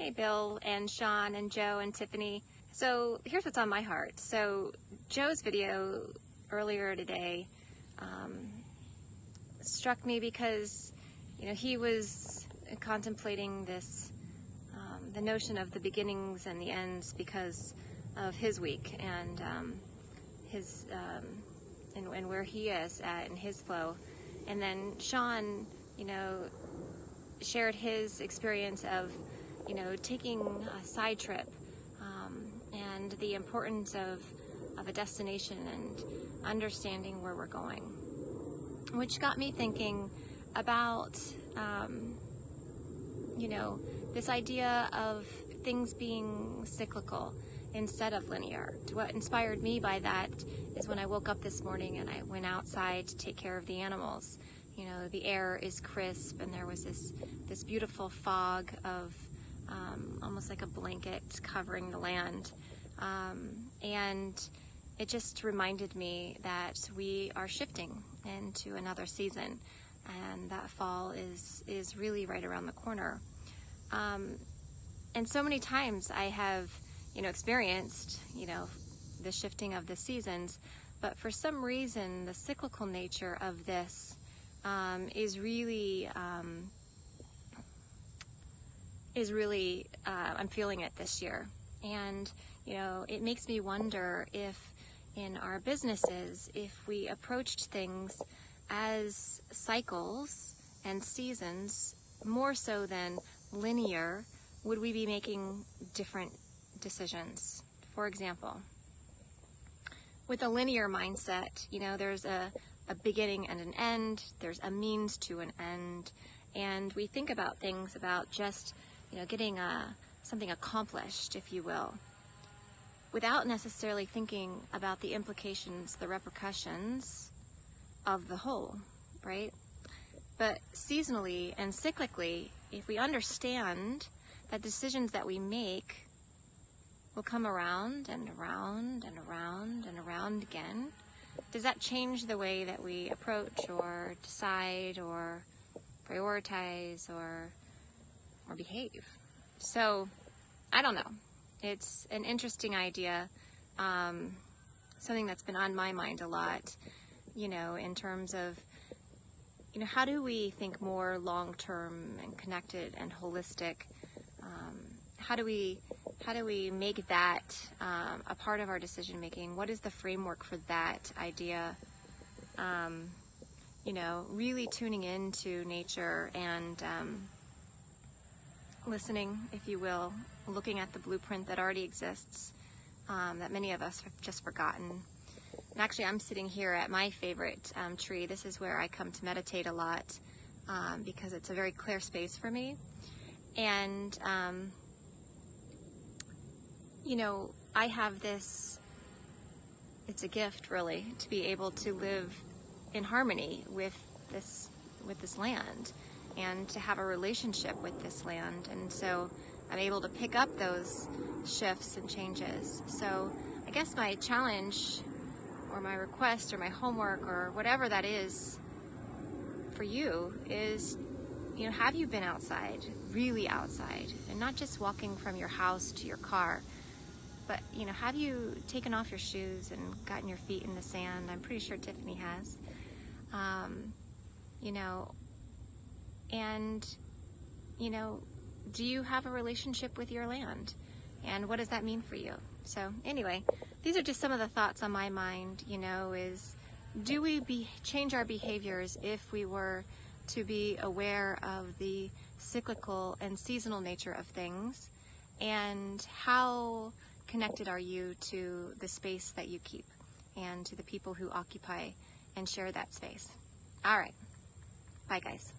Hey Bill and Sean and Joe and Tiffany. So here's what's on my heart. So Joe's video earlier today struck me because he was contemplating this the notion of the beginnings and the ends because of his week and his and where he is at in his flow. And then Sean shared his experience of taking a side trip and the importance of a destination and understanding where we're going, which got me thinking about this idea of things being cyclical instead of linear. What inspired me by that is when I woke up this morning and I went outside to take care of the animals. The air is crisp and there was this beautiful fog of almost like a blanket covering the land. And it just reminded me that we are shifting into another season and that fall is really right around the corner. And so many times I have, experienced, the shifting of the seasons, but for some reason the cyclical nature of this is really, I'm feeling it this year. And, it makes me wonder if in our businesses, if we approached things as cycles and seasons more so than linear, would we be making different decisions? For example, with a linear mindset, there's a beginning and an end, there's a means to an end, and we think about things about just, getting something accomplished, if you will, without necessarily thinking about the implications, the repercussions of the whole, right? But seasonally and cyclically, if we understand that decisions that we make will come around and around and around and around again, does that change the way that we approach or decide or prioritize or behave? So, I don't know. It's an interesting idea, something that's been on my mind a lot, in terms of, how do we think more long-term and connected and holistic? How do we make that a part of our decision making? What is the framework for that idea? Really tuning into nature and listening, if you will, looking at the blueprint that already exists, that many of us have just forgotten. And actually, I'm sitting here at my favorite tree. This is where I come to meditate a lot because it's a very clear space for me. And, I have this, it's a gift really, to be able to live in harmony with this land and to have a relationship with this land. And so I'm able to pick up those shifts and changes. So I guess my challenge or my request or my homework or whatever that is for you is, have you been outside, really outside, and not just walking from your house to your car, but, have you taken off your shoes and gotten your feet in the sand? I'm pretty sure Tiffany has. Do you have a relationship with your land? And what does that mean for you? So anyway, these are just some of the thoughts on my mind, is do we change our behaviors if we were to be aware of the cyclical and seasonal nature of things? And how connected are you to the space that you keep and to the people who occupy and share that space? All right. Bye, guys.